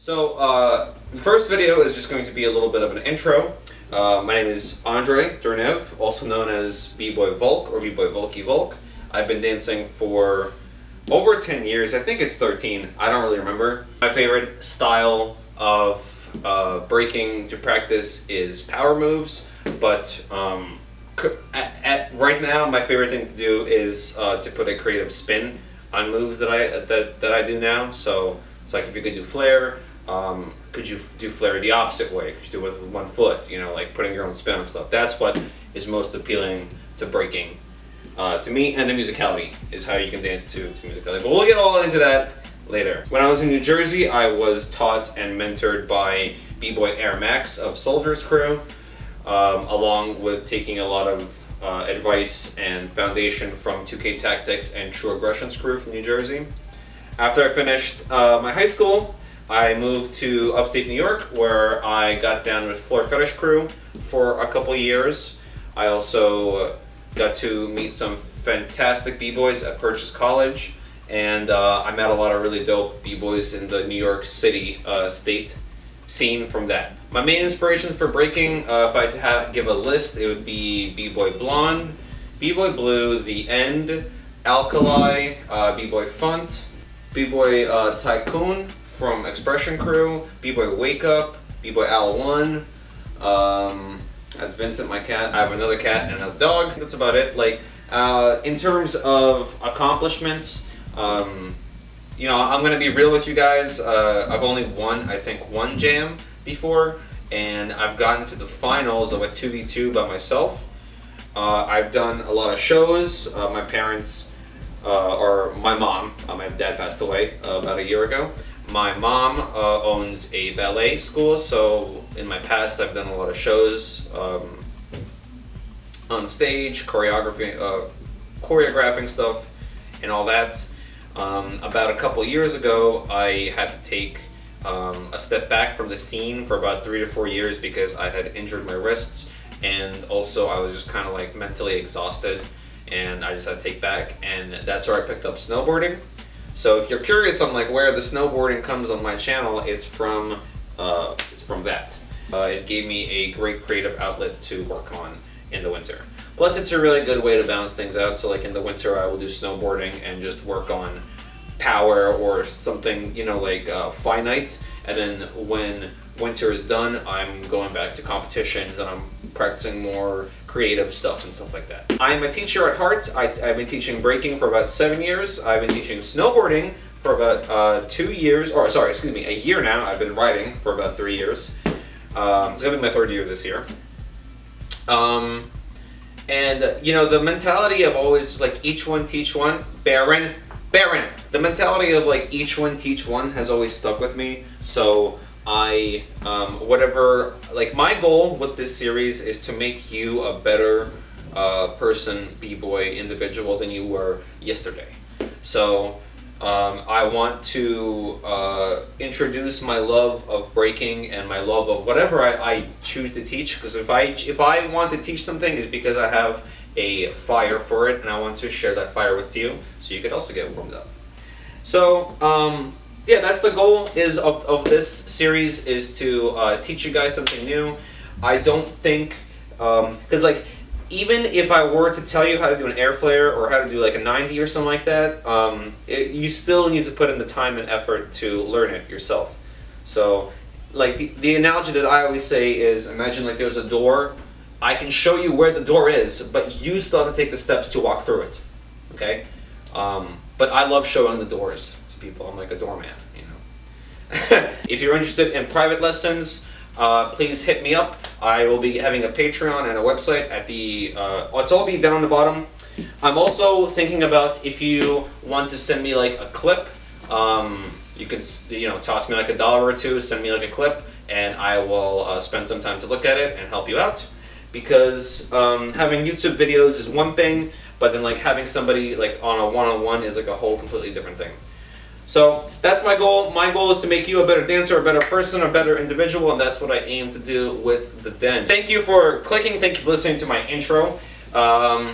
The first video is just going to be a little bit of an intro. My name is Andre Durnev, also known as Bboy Volk or Bboy Volky Volk. I've been dancing for over 10 years. I think it's 13. I don't really remember. My favorite style of breaking to practice is power moves, but right now my favorite thing to do is to put a creative spin on moves that I do now. So it's like if you could do flare, could you do flare the opposite way? Could you do it with one foot? You know, like putting your own spin on stuff. That's what is most appealing to breaking to me, and the musicality is how you can dance to musicality. But we'll get all into that later. When I was in New Jersey, I was taught and mentored by Bboy Air Max of Soldier's Crew, along with taking a lot of advice and foundation from 2K Tactics and True Aggression's crew from New Jersey. After I finished my high school, I moved to upstate New York, where I got down with Floor Fetish crew for a couple years. I also got to meet some fantastic b-boys at Purchase College, and I met a lot of really dope b-boys in the New York City state scene from that. My main inspirations for breaking, if I had to give a list, it would be Bboy Blonde, Bboy Blue, The End, Alkali, Bboy Funt, Bboy Tycoon from Expression Crew, Bboy Wake Up, Bboy Al One. That's Vincent, my cat. I have another cat and another dog. That's about it. Like, in terms of accomplishments, you know, I'm gonna be real with you guys. I've only won, I think, one jam before, and I've gotten to the finals of a 2v2 by myself. I've done a lot of shows. My parents, or my mom, my dad passed away about a year ago. My mom owns a ballet school, so in my past I've done a lot of shows on stage, choreographing stuff and all that. About a couple years ago, I had to take a step back from the scene for about 3 to 4 years because I had injured my wrists, and also I was just kind of like mentally exhausted, and I just had to take back, and that's where I picked up snowboarding. So if you're curious on like where the snowboarding comes on my channel, it's from that. It gave me a great creative outlet to work on in the winter. Plus, it's a really good way to balance things out. So like in the winter, I will do snowboarding and just work on power or something, you know, like finite. And then when winter is done, I'm going back to competitions and I'm practicing more creative stuff and stuff like that. I'm a teacher at heart. I've been teaching breaking for about 7 years. I've been teaching snowboarding for about 2 years, or sorry, excuse me, a year now. I've been riding for about 3 years. It's gonna be my 3rd year this year. And you know, the mentality of always just like each one teach one, Baron. The mentality of like each one teach one has always stuck with me. So I, whatever, like my goal with this series is to make you a better person, b-boy, individual than you were yesterday. So I want to introduce my love of breaking and my love of whatever I choose to teach, because if I want to teach something, it's because I have a fire for it and I want to share that fire with you so you could also get warmed up. So yeah, that's the goal is of this series, is to teach you guys something new. I don't think, because like, even if I were to tell you how to do an air flare or how to do like a 90 or something like that, you still need to put in the time and effort to learn it yourself. So like the analogy that I always say is, imagine like there's a door. I can show you where the door is, but you still have to take the steps to walk through it, okay? But I love showing the doors to people. I'm like a doorman, you know. If you're interested in private lessons, please hit me up. I will be having a Patreon and a website at the, it's all be down on the bottom. I'm also thinking about, if you want to send me like a clip, you can, you know, toss me like $1 or $2, send me like a clip, and I will spend some time to look at it and help you out. Because having YouTube videos is one thing, but then like having somebody like on a one-on-one is like a whole completely different thing. So that's my goal. My goal is to make you a better dancer, a better person, a better individual, and that's what I aim to do with the Den. Thank you for clicking. Thank you for listening to my intro. I'll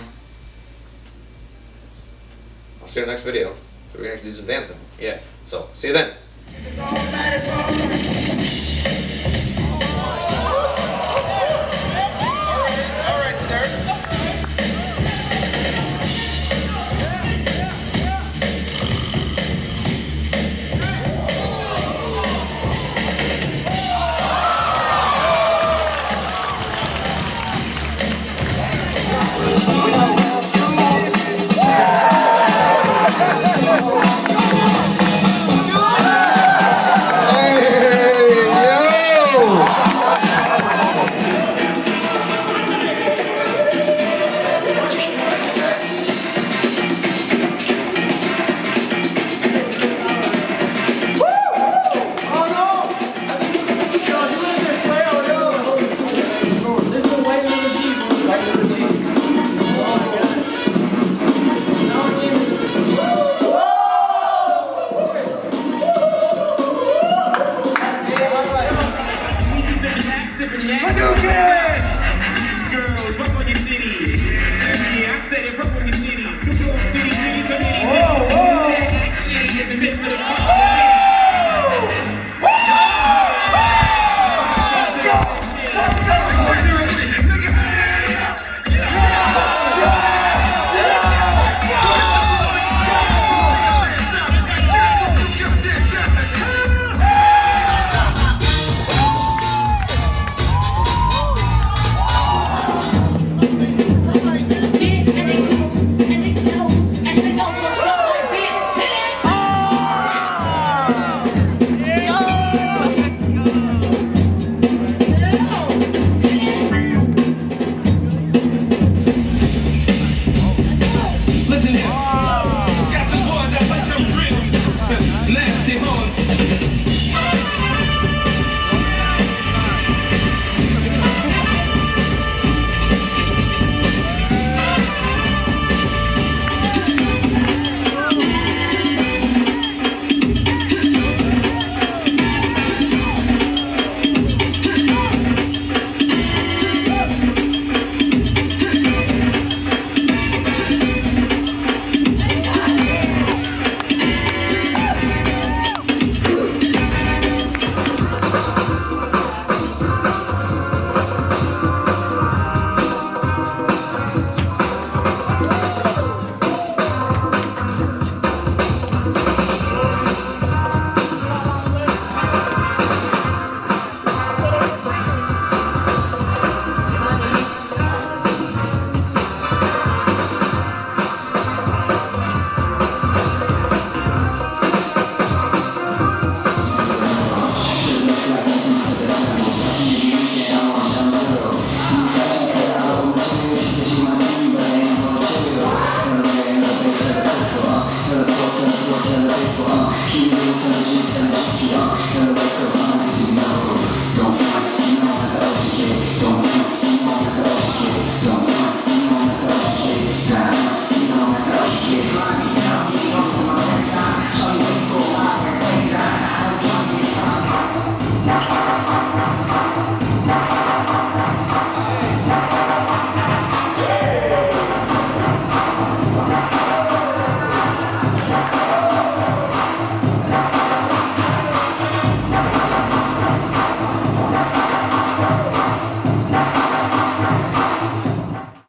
see you in the next video. So we're gonna do some dancing. Yeah. So see you then. PV 313の日が